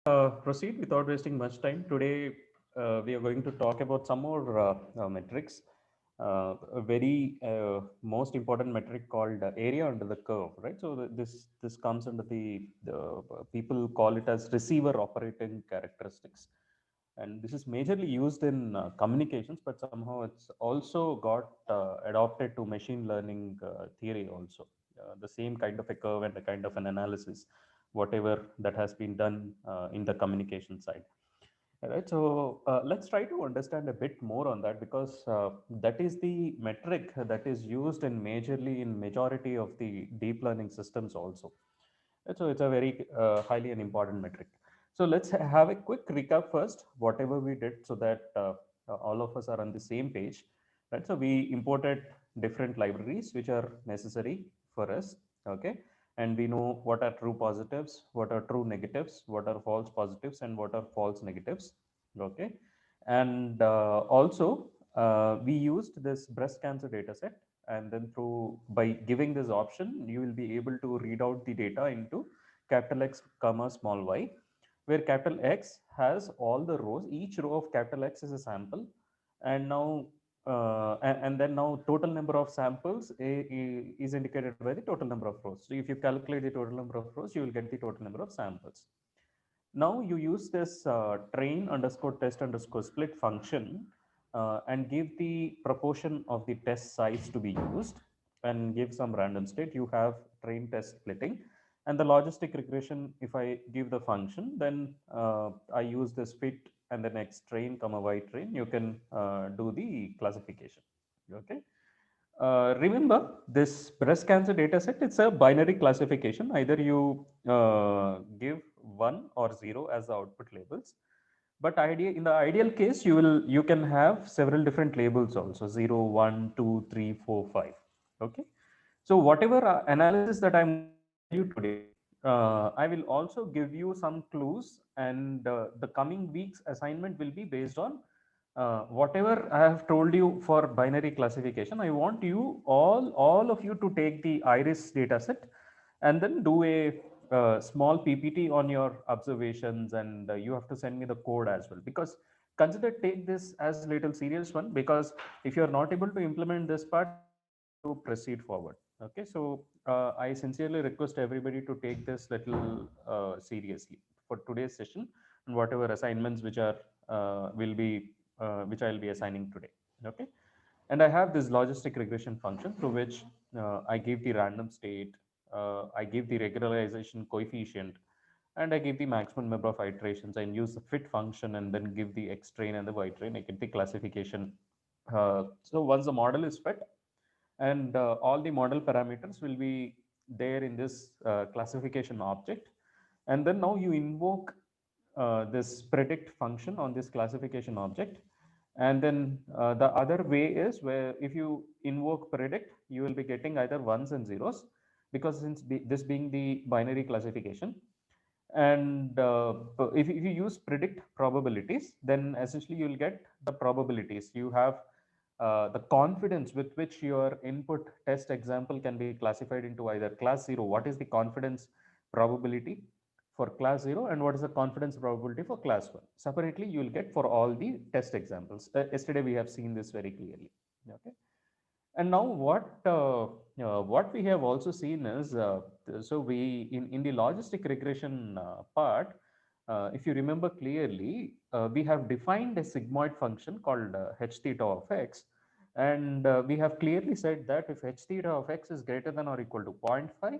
Proceed without wasting much time. Today, we are going to talk about some more metrics. A very most important metric called area under the curve, right? So this comes under the people call it as receiver operating characteristics, and this is majorly used in communications, but somehow it's also got adopted to machine learning theory also. The same kind of a curve and a kind of an analysis, whatever that has been done in the communication side. All right, so let's try to understand a bit more on that, because that is the metric that is used in majorly in majority of the deep learning systems also. So it's a very highly an important metric. So let's have a quick recap first, whatever we did, so that all of us are on the same page. Right. So we imported different libraries which are necessary for us. Okay. And we know what are true positives, what are true negatives, what are false positives, and what are false negatives. Okay. And also, we used this breast cancer data set, and then through by giving this option you will be able to read out the data into capital X comma small y, where capital X has all the rows. Each row of capital X is a sample, and now and then now total number of samples is indicated by the total number of rows. So if you calculate the total number of rows, you will get the total number of samples. Now you use this train underscore test underscore split function, and give the proportion of the test size to be used, and give some random state. You have train test splitting, and the logistic regression. If I give the function, then I use this fit and the next train comma y train. You can do the classification. Okay. Remember this breast cancer data set, it's a binary classification. Either you give 1 or 0 as the output labels. But in the ideal case, you can have several different labels also: 0, 1, 2, 3, 4, 5. Okay. So whatever analysis that I'm going to tell you today, I will also give you some clues, and the coming week's assignment will be based on whatever I have told you for binary classification. I want you all of you to take the iris dataset and then do a small PPT on your observations, and you have to send me the code as well. Because consider take this as little serious one, because if you are not able to implement this part, you won't be able to proceed forward. Okay, so I sincerely request everybody to take this little seriously for today's session, and whatever assignments which are will be which I'll be assigning today. Okay. And I have this logistic regression function through which I give the random state, I give the regularization coefficient, and I give the maximum number of iterations, and use the fit function, and then give the X train and the Y train. I get the classification. So once the model is fit, and all the model parameters will be there in this classification object, and then now you invoke this predict function on this classification object. And then the other way is where if you invoke predict, you will be getting either ones and zeros, because this being the binary classification. And if you use predict probabilities, then essentially you will get the probabilities. You have the confidence with which your input test example can be classified into either class 0. What is the confidence probability for class 0, and what is the confidence probability for class 1? Separately, you will get for all the test examples. Yesterday, we have seen this very clearly. Okay. And now what we have also seen is, so we in the logistic regression part, if you remember clearly, we have defined a sigmoid function called h theta of x, and we have clearly said that if h theta of x is greater than or equal to zero point 0.5,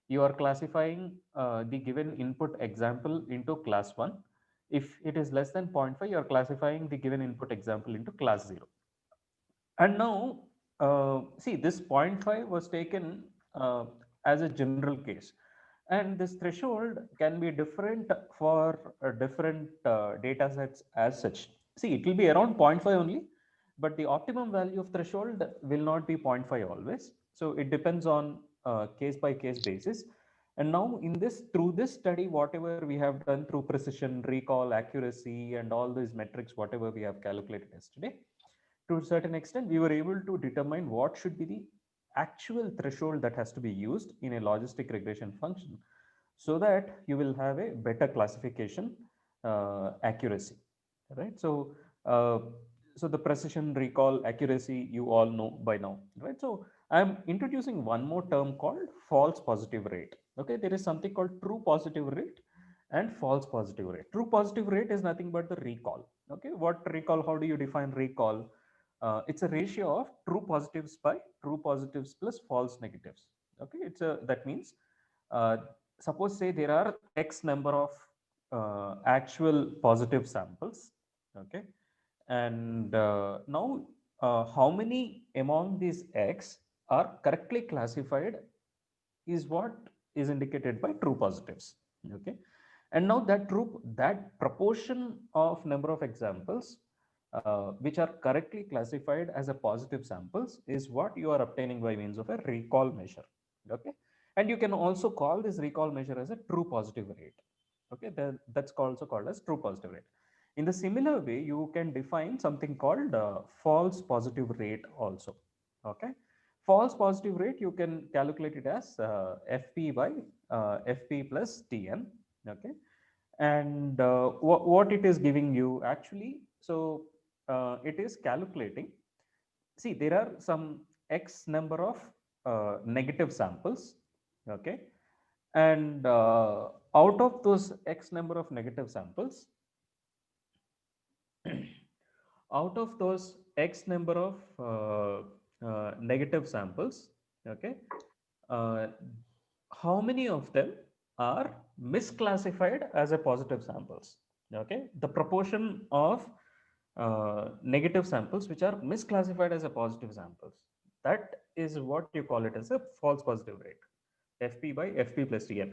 you are classifying the given input example into class 1. If it is less than zero point 0.5, you are classifying the given input example into class 0. And now, see, this zero point 0.5 was taken as a general case. And this threshold can be different for different data sets as such. See, it will be around zero point 0.5 only, but the optimum value of threshold will not be zero point 0.5 always. So it depends on case by case basis. And now in this, through this study, whatever we have done through precision, recall, accuracy, and all these metrics, whatever we have calculated yesterday, to a certain extent, we were able to determine what should be the actual threshold that has to be used in a logistic regression function. so that you will have a better classification accuracy, right? Uh, so the precision, recall, accuracy, you all know by now, right? So I'm introducing one more term called false positive rate. Okay, there is something called true positive rate and false positive rate. True positive rate is nothing but the recall. Okay, what recall? How do you define recall? It's a ratio of true positives by true positives plus false negatives. Okay, that means uh, suppose say there are x number of actual positive samples. Okay, and now how many among these x are correctly classified is what is indicated by true positives. Okay, and now that proportion of number of examples which are correctly classified as a positive samples is what you are obtaining by means of a recall measure. Okay, and you can also call this recall measure as a true positive rate. Okay, that's also called as true positive rate. In the similar way, you can define something called false positive rate also. Okay, false positive rate you can calculate it as fp by fp plus tn. Okay, and what it is giving you actually, so it is calculating, see there are some x number of negative samples. Okay, and out of those x number of negative samples, out of those x number of negative samples, okay, uh, how many of them are misclassified as a positive samples? Okay, the proportion of negative samples which are misclassified as a positive samples, that is what you call it as a false positive rate, fp by fp plus tn,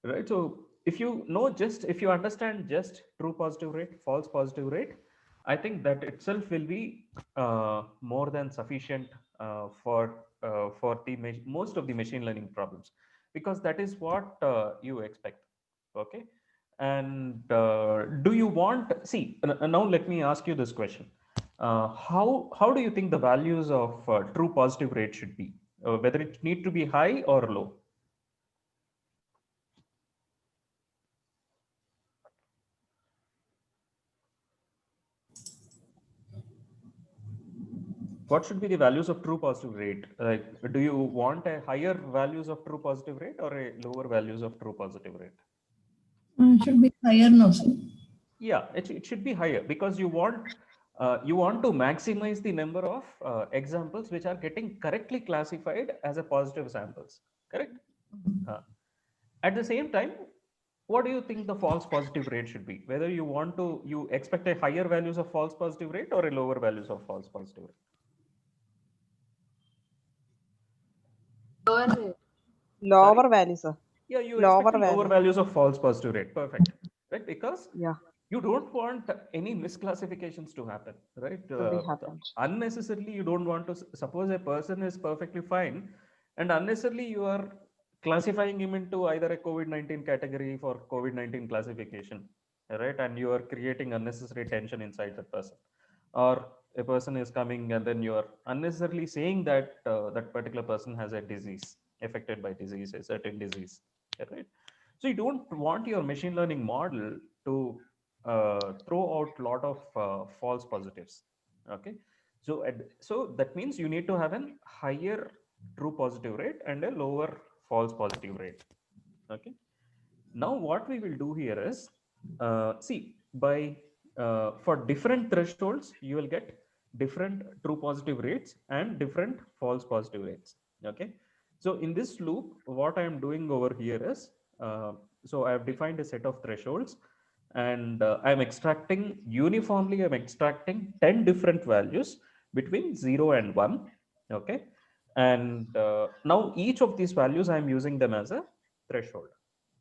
right? So if you know, just if you understand just true positive rate, false positive rate, I think that itself will be more than sufficient for the most of the machine learning problems, because that is what you expect. Okay, and do you want, see now let me ask you this question. How do you think the values of true positive rate should be, whether it need to be high or low? What should be the values of true positive rate? Like, do you want a higher values of true positive rate or a lower values of true positive rate? Should be higher now, sir. Yeah, it should be higher, because you want to maximize the number of examples which are getting correctly classified as a positive samples. Correct. Uh, at the same time, what do you think the false positive rate should be? Whether you expect a higher values of false positive rate or a lower values of false positive rate? Sorry. Lower value, sir. Yeah, you expect Lower the lower value. values of false positive rate. Perfect. Right? Because Yeah, you don't want any misclassifications to happen, right? to be happened. Unnecessarily, you don't want to suppose a person is perfectly fine, and unnecessarily you are classifying him into either a COVID-19 category for COVID-19 classification, right? And you are creating unnecessary tension inside that person. Or a person is coming and then you are unnecessarily saying that that particular person has a disease, affected by disease, a certain disease, right? So you don't want your machine learning model to throw out a lot of false positives. Okay, so so that means you need to have an higher true positive rate and a lower false positive rate. Okay, now what we will do here is, see, by for different thresholds you will get different true positive rates and different false positive rates. Okay, so in this loop what I am doing over here is, so I have defined a set of thresholds, and I'm extracting uniformly, I'm extracting 10 different values between 0 and 1. Okay, and now each of these values I'm using them as a threshold.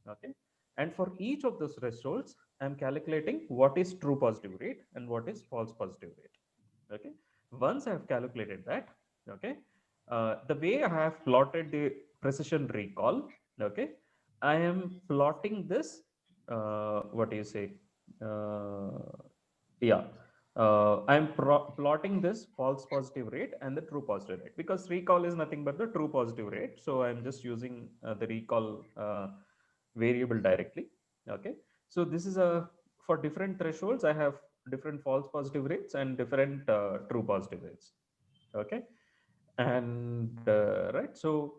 Okay, and for each of those thresholds I'm calculating what is true positive rate and what is false positive rate. Okay, once I have calculated that, okay, the way I have plotted the precision recall, okay, I am plotting this, what do you say, uh, yeah, I'm plotting this false positive rate and the true positive rate, because recall is nothing but the true positive rate, so I'm just using the recall variable directly. Okay, so this is a, for different thresholds I have different false positive rates and different true positive rates. Okay, and right, so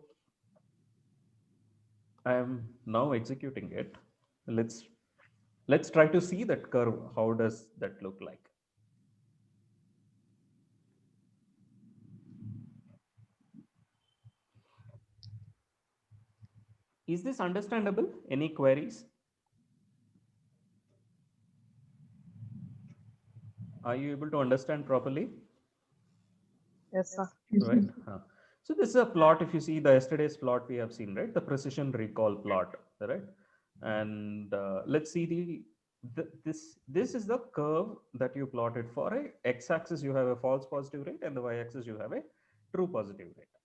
I am now executing it. Let's try to see that curve. How does that look like? Is this understandable? Any queries? Are you able to understand properly? Yes, sir. Yes, Right. sir. So this is a plot. If you see the yesterday's plot we have seen, right? The precision recall plot, right? And let's see this is the curve that you plotted for a x-axis. You have a false positive rate, and the y-axis you have a true positive rate.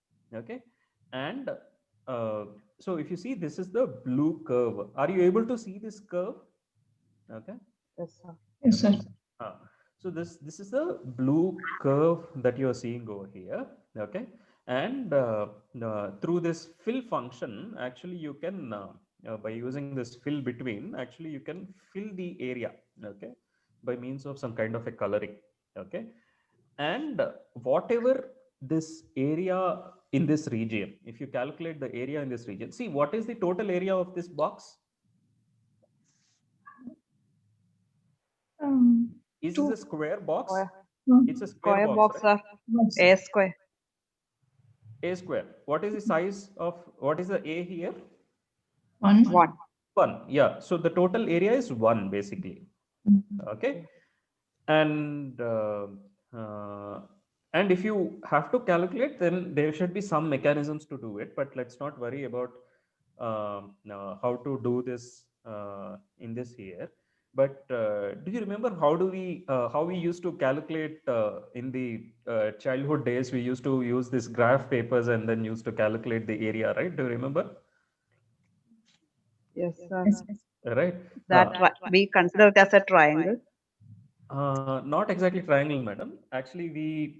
Okay, and uh, so if you see, this is the blue curve. Are you able to see this curve? Okay. Yes, sir. Yes, sir. Ah, so this is the blue curve that you are seeing over here. Okay, and through this fill function, actually you can by using this fill between, actually you can fill the area. Okay, by means of some kind of a coloring. Okay, and whatever this area in this region, if you calculate the area in this region, see what is the total area of this box? Is this Two. a square box? Square, It's a square square box, box, right? sir. Yes. A square. A square. What is the size of, what is the A here? 1. 1. 1. Yeah. So the total area is 1 basically. Okay. And and if you have to calculate, then there should be some mechanisms to do it. But let's not worry about how to do this in this here. But do you remember how we used to calculate in the childhood days? We used to use this graph papers and then used to calculate the area, right? Do you remember? Yes, sir. Yes. Right. That we consider it as a triangle. Not exactly triangle, madam. Actually, we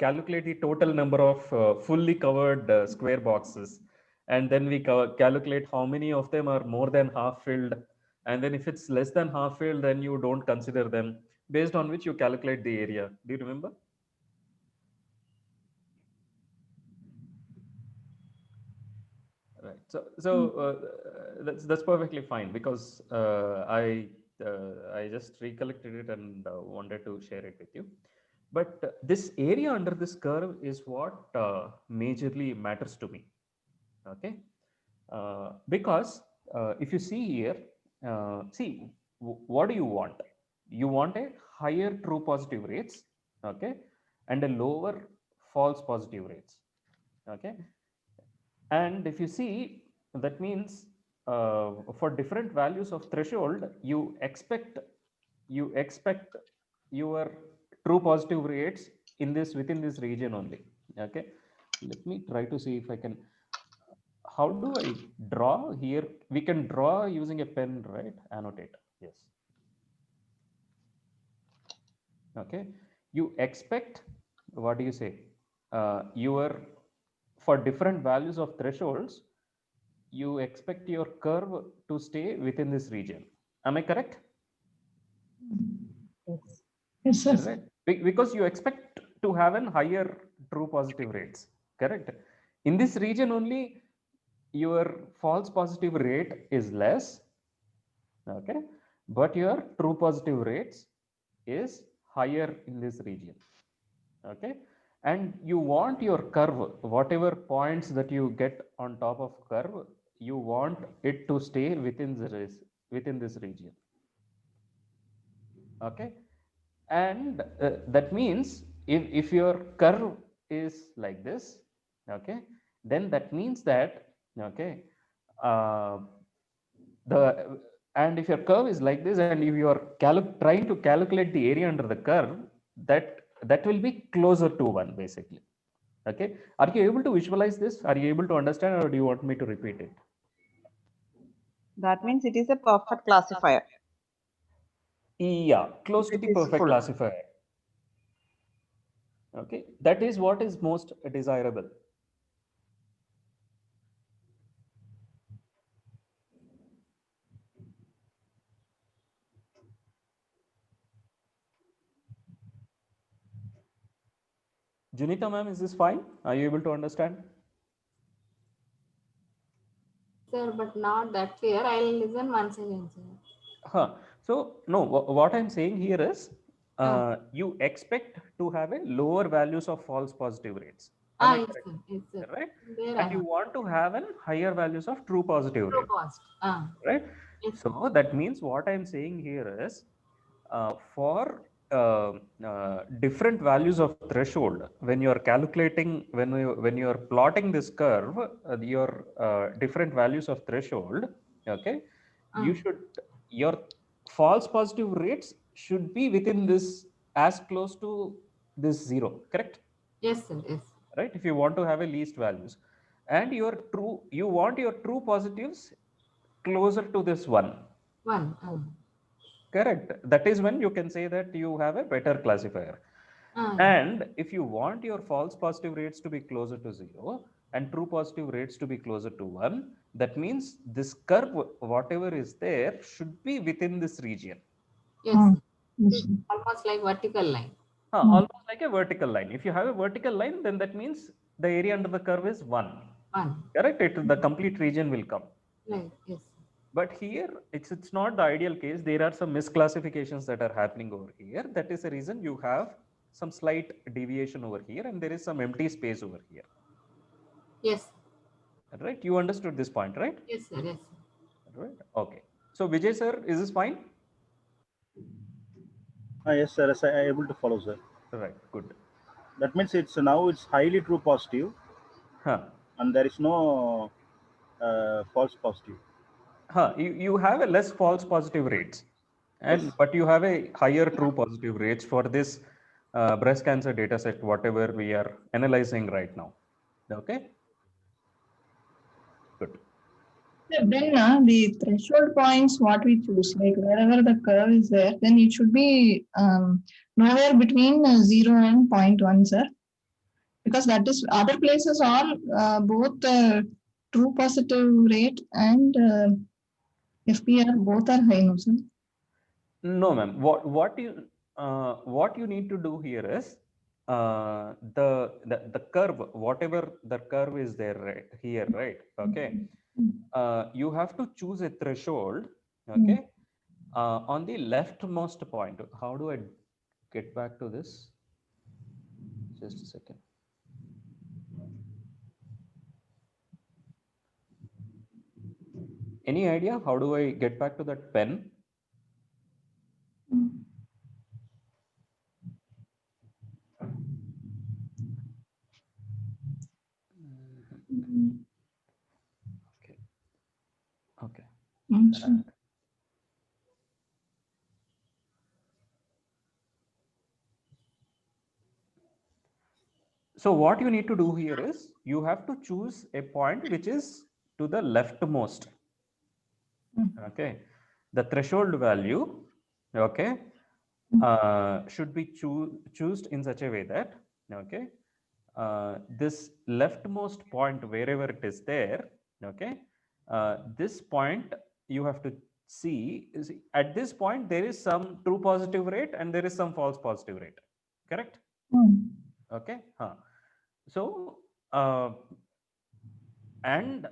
calculate the total number of fully covered square boxes, and then we calculate how many of them are more than half filled, and then if it's less than half filled, then you don't consider them. Based on which you calculate the area. Do you remember? Right. So that's perfectly fine, because I just recollected it and wanted to share it with you. But this area under this curve is what majorly matters to me. Okay, because if you see here, see what do you want? You want a higher true positive rates, okay, and a lower false positive rates. Okay, and if you see, that means for different values of threshold, you expect your true positive rates in this, within this region only. Okay, let me try to see if I can. How do I draw here? We can draw using a pen, right? Annotate. Yes. Okay, you expect, what do you say, your, for different values of thresholds, you expect your curve to stay within this region. Am I correct? Yes. Yes, sir. Right. Because you expect to have an higher true positive rates. Correct. In this region only, your false positive rate is less. Okay, but your true positive rates is higher in this region. Okay, and you want your curve, whatever points that you get on top of curve, you want it to stay within this region. Okay, and that means if your curve is like this, okay, then that means that, okay, uh, the and if your curve is like this, and if you are trying to calculate the area under the curve, that will be closer to 1 basically. Okay, are you able to visualize this? Are you able to understand, or do you want me to repeat it? That means it is a perfect classifier. Yeah, close to It the is perfect full. classifier. Okay, that is what is most desirable. Junita ma'am, is this fine? Are you able to understand? Sir, but not that clear. I'll listen once again, sir. Huh. So no, what I'm saying here is Ah. you expect to have a lower values of false positive rates. Am I Yes, correct? sir. Yes, sir. Right? There I And you have. want to have an higher values of true positive True rate. cost. Right? Yes, sir. So that means what I'm saying here is for different values of threshold, when you are calculating, when you are plotting this curve, your different values of threshold, okay, you should, your false positive rates should be within this, as close to this zero, correct? Yes, sir. Yes. Right? If you want to have a least values, and your true, you want your true positives closer to this one. One. Correct. That is when you can say that you have a better classifier. And if you want your false positive rates to be closer to zero and true positive rates to be closer to one, that means this curve, whatever is there, should be within this region. Yes, sir. Yes, It's sir. almost like vertical line. Almost like a vertical line. If you have a vertical line, then that means the area under the curve is one. One. Correct? The complete region will come. Right. Yes. But here, it's not the ideal case. There are some misclassifications that are happening over here. That is the reason you have some slight deviation over here, and there is some empty space over here. Yes. Right? You understood this point, right? Yes, sir. Yes, sir. Right. Okay. So Vijay sir, is this fine? Yes, sir. Yes, I am able to follow, sir. Right. Good. That means it's highly true positive, and there is no false positive. You have a less false positive rates, and Yes. but you have a higher true positive rates for this breast cancer data set, whatever we are analyzing right now. Okay. Good. Then the threshold points, what we choose, like wherever the curve is there, then it should be nowhere between 0 and 0.1, sir. Because that is, other places are both true positive rate and FPR, both are high, no, sir? No, ma'am. What you need to do here is the curve, whatever the curve is there right, here, right? Okay. You have to choose a threshold. Okay. On the leftmost point. How do I get back to this? Just a second. Any idea? How do I get back to that pen? Okay. Okay. So what you need to do here is you have to choose a point which is to the leftmost. Okay. The threshold value, okay, should be chosen in such a way that, okay, this leftmost point, wherever it is there, okay, this point you have to see is at this point there is some true positive rate and there is some false positive rate, correct? Okay. So and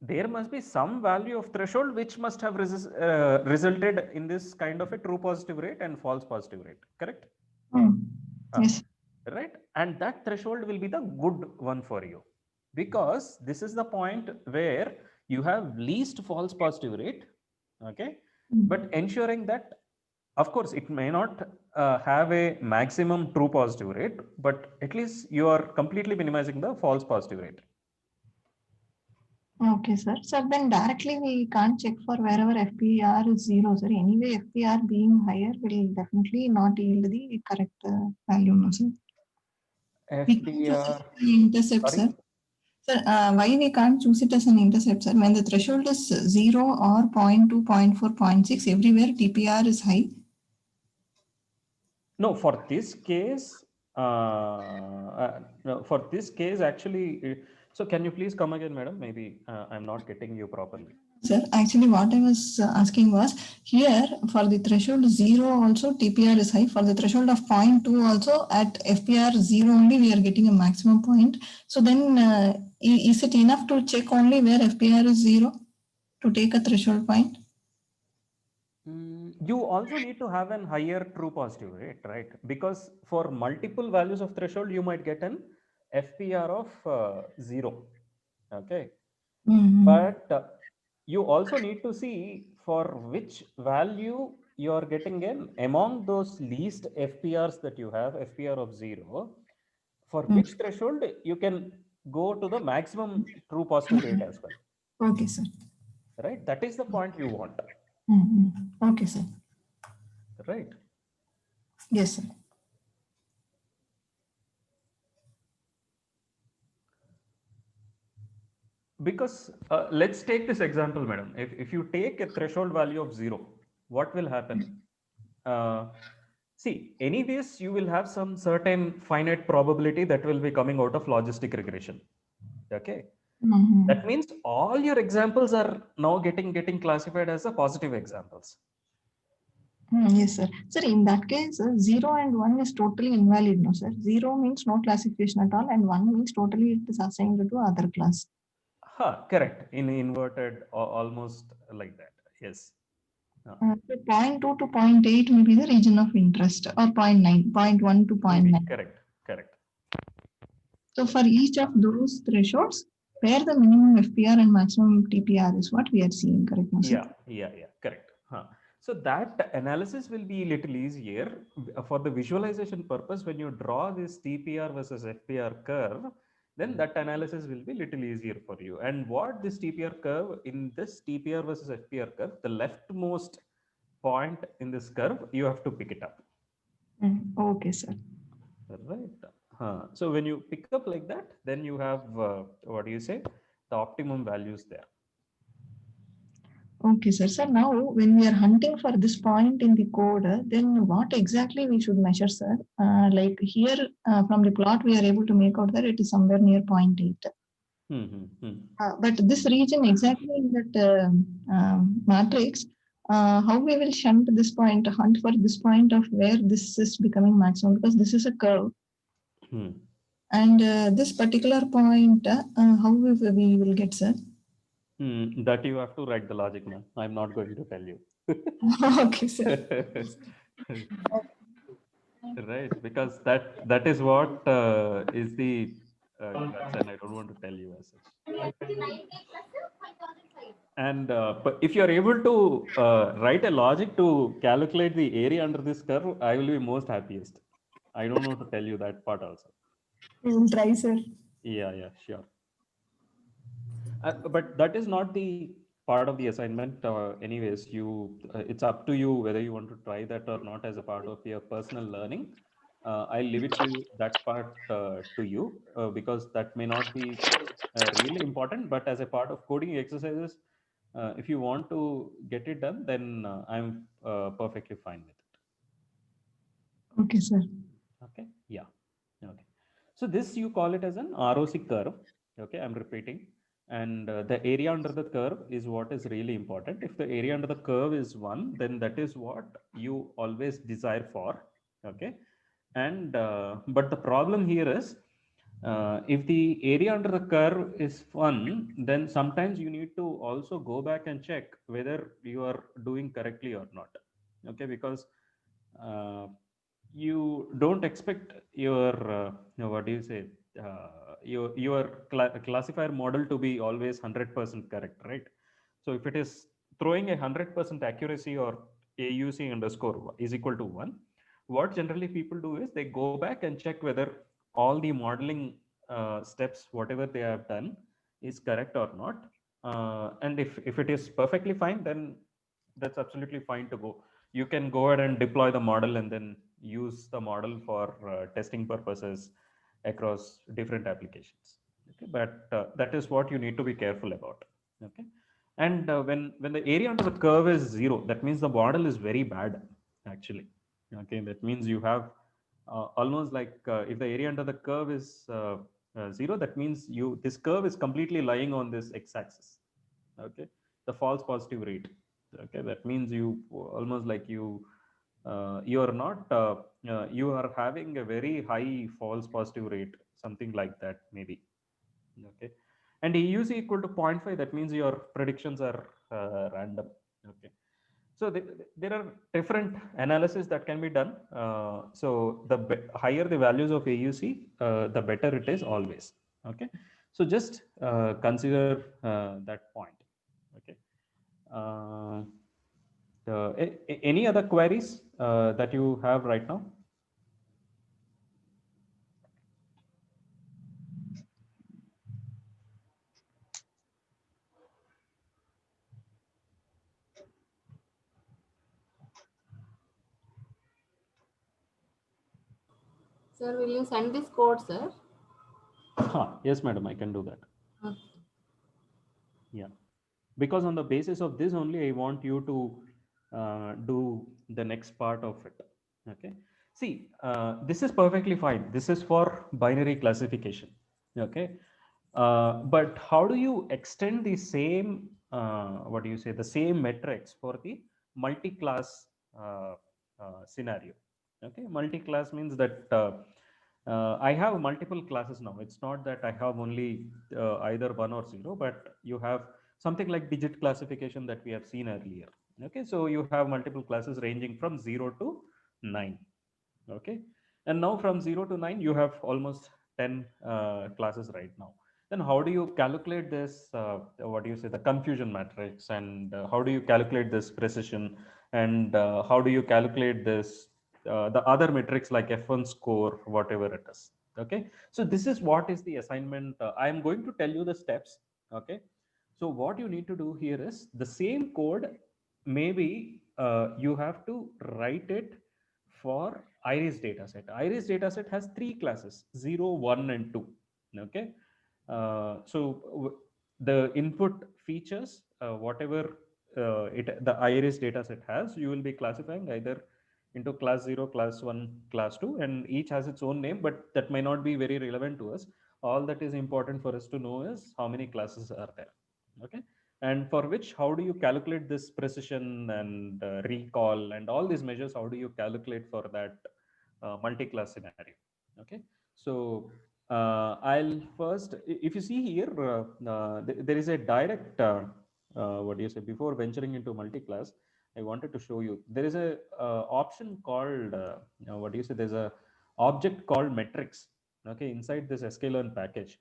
there must be some value of threshold which must have resulted in this kind of a true positive rate and false positive rate, correct? Yes. Right? And that threshold will be the good one for you, because this is the point where you have least false positive rate, okay, but ensuring that, of course, it may not have a maximum true positive rate, but at least you are completely minimizing the false positive rate. Okay, sir. So then directly we can't check for wherever FPR is 0, sir. Anyway, FPR being higher will definitely not yield the correct value, no, sir. We can choose FDR, the intercept, sorry? sir. Sir, why we can't choose it as an intercept, sir? When the threshold is 0 or 0.2, 0.4, 0.6, everywhere TPR is high. No, for this case, no, for this case, actually, so can you please come again, madam? Maybe I'm not getting you properly. Sir, actually what I was asking was, here for the threshold 0 also TPR is high. For the threshold of 0.2 also at FPR 0 only we are getting a maximum point. So then is it enough to check only where FPR is 0 to take a threshold point? You also need to have an higher true positive rate, right? Because for multiple values of threshold, you might get an FPR of 0. Okay. But you also need to see for which value you are getting in among those least FPRs that you have, FPR of 0, for which threshold you can go to the maximum true positive rate as well. Okay, sir. Right? That is the point you want. Okay, sir. Right? Yes, sir. Because let's take this example, madam. If you take a threshold value of 0, what will happen? See, anyways, you will have some certain finite probability that will be coming out of logistic regression. Okay. That means all your examples are now getting classified as a positive examples. Yes, sir. Sir, in that case, 0 and 1 is totally invalid, no, sir? 0 means no classification at all, and 1 means totally it is assigned to other class. Correct. In inverted, almost like that. Yes. So 0.2 to 0.8 may be the region of interest, or 0.9, 0.1 to 0.9. Correct. Correct. So for each of those thresholds, where the minimum FPR and maximum TPR is what we are seeing, correct, no, sir? Yeah, correct. So that analysis will be a little easier for the visualization purpose. When you draw this TPR versus FPR curve, then that analysis will be a little easier for you. And what this TPR curve, in this TPR versus FPR curve, the leftmost point in this curve, you have to pick it up. Okay, sir. Right. So when you pick up like that, then you have, what do you say, the optimum values there. Okay, sir. So now when we are hunting for this point in the code, then what exactly we should measure, sir? Like here from the plot, we are able to make out that it is somewhere near 0.8. But this region exactly in that matrix, how we will hunt for this point of where this is becoming maximum, because this is a curve. And this particular point, how we will get, sir? That you have to write the logic, man. I'm not going to tell you. Okay, sir. Right, because that is what is the guts, and I don't want to tell you as such. And but if you are able to write a logic to calculate the area under this curve, I will be most happiest. I don't know to tell you that part also. We will try, sir. Yeah, sure. But that is not the part of the assignment. Anyways, it's up to you whether you want to try that or not as a part of your personal learning. I'll leave it to that part to you because that may not be really important. But as a part of coding exercises, if you want to get it done, then I'm perfectly fine with it. Okay, sir. Okay. Yeah. Okay. So this you call it as an ROC curve. Okay, I'm repeating. And the area under the curve is what is really important. If the area under the curve is 1, then that is what you always desire for. Okay. And but the problem here is if the area under the curve is 1, then sometimes you need to also go back and check whether you are doing correctly or not. Okay, because you don't expect your what do you say, your classifier model to be always 100% correct, right? So if it is throwing a 100% accuracy or AUC underscore is equal to 1, what generally people do is they go back and check whether all the modeling steps, whatever they have done, is correct or not. And if it is perfectly fine, then that's absolutely fine to go. You can go ahead and deploy the model and then use the model for testing purposes across different applications. Okay, but that is what you need to be careful about. Okay, and when the area under the curve is 0, that means the model is very bad actually. Okay, that means you have almost like if the area under the curve is 0, that means this curve is completely lying on this x-axis. Okay, the false positive rate. Okay, that means you almost like you are not you are having a very high false positive rate, something like that maybe. Okay, and AUC equal to 0.5, that means your predictions are random. Okay, so there are different analysis that can be done. So the higher the values of AUC, the better it is always. Okay, so just consider that point. Okay. Any other queries that you have right now? Sir, will you send this code, sir? Yes, madam, I can do that. Okay. Yeah, because on the basis of this only, I want you to do the next part of it. Okay. See, this is perfectly fine. This is for binary classification. Okay. But how do you extend the same, what do you say, the same metrics for the multi-class scenario? Okay. Multi-class means that I have multiple classes now. It's not that I have only either 1 or 0, but you have something like digit classification that we have seen earlier. Okay, so you have multiple classes ranging from 0 to 9. Okay, and now from 0 to 9 you have almost 10 classes right now. Then how do you calculate this, what do you say, the confusion matrix, and how do you calculate this precision, and how do you calculate this the other metrics like F1 score, whatever it is. Okay, so this is what is the assignment. I am going to tell you the steps. Okay, so what you need to do here is the same code, maybe you have to write it for iris dataset. Iris dataset has 3 classes, 0, 1 and 2. Okay, the input features, whatever the iris dataset has, you will be classifying either into class 0, class 1, class 2, and each has its own name, but that may not be very relevant to us. All that is important for us to know is how many classes are there. Okay, and for which, how do you calculate this precision and recall and all these measures, how do you calculate for that multi-class scenario? Okay, so I'll first, if you see here, there is a direct what do you say, before venturing into multi-class, I wanted to show you there is a option called what do you say, there's a object called metrics. Okay, inside this sklearn package,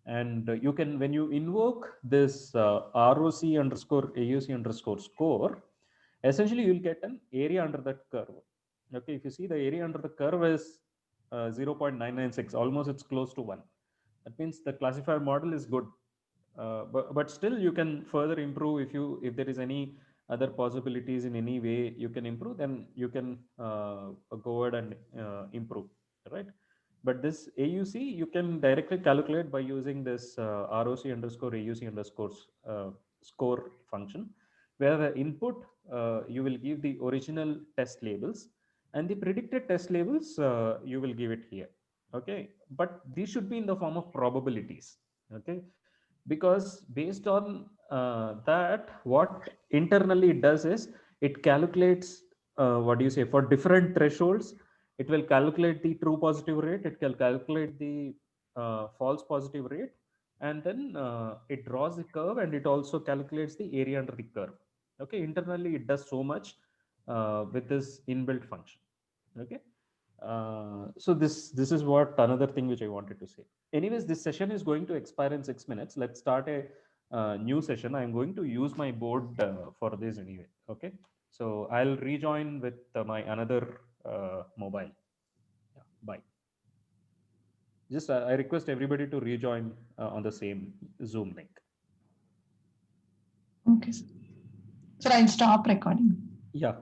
and you can, when you invoke this ROC underscore AUC underscore score, essentially you'll get an area under that curve. Okay, if you see the area under the curve is 0.996, almost it's close to 1. That means the classifier model is good, but still you can further improve. If there is any other possibilities in any way you can improve, then you can go ahead and improve, right? But this AUC you can directly calculate by using this ROC underscore AUC underscore score function, where the input you will give the original test labels, and the predicted test labels you will give it here. Okay, but these should be in the form of probabilities. Okay, because based on that, what internally it does is it calculates what do you say, for different thresholds it will calculate the true positive rate, it can calculate the false positive rate, and then it draws the curve, and it also calculates the area under the curve. Okay, internally it does so much with this inbuilt function. Okay, so this is what another thing which I wanted to say. Anyways, this session is going to expire in 6 minutes. Let's start a new session. I'm going to use my board for this anyway. Okay, so I'll rejoin with my another mobile. Yeah, bye. Just I request everybody to rejoin on the same Zoom link. Okay, sir. So I'll stop recording. Yeah.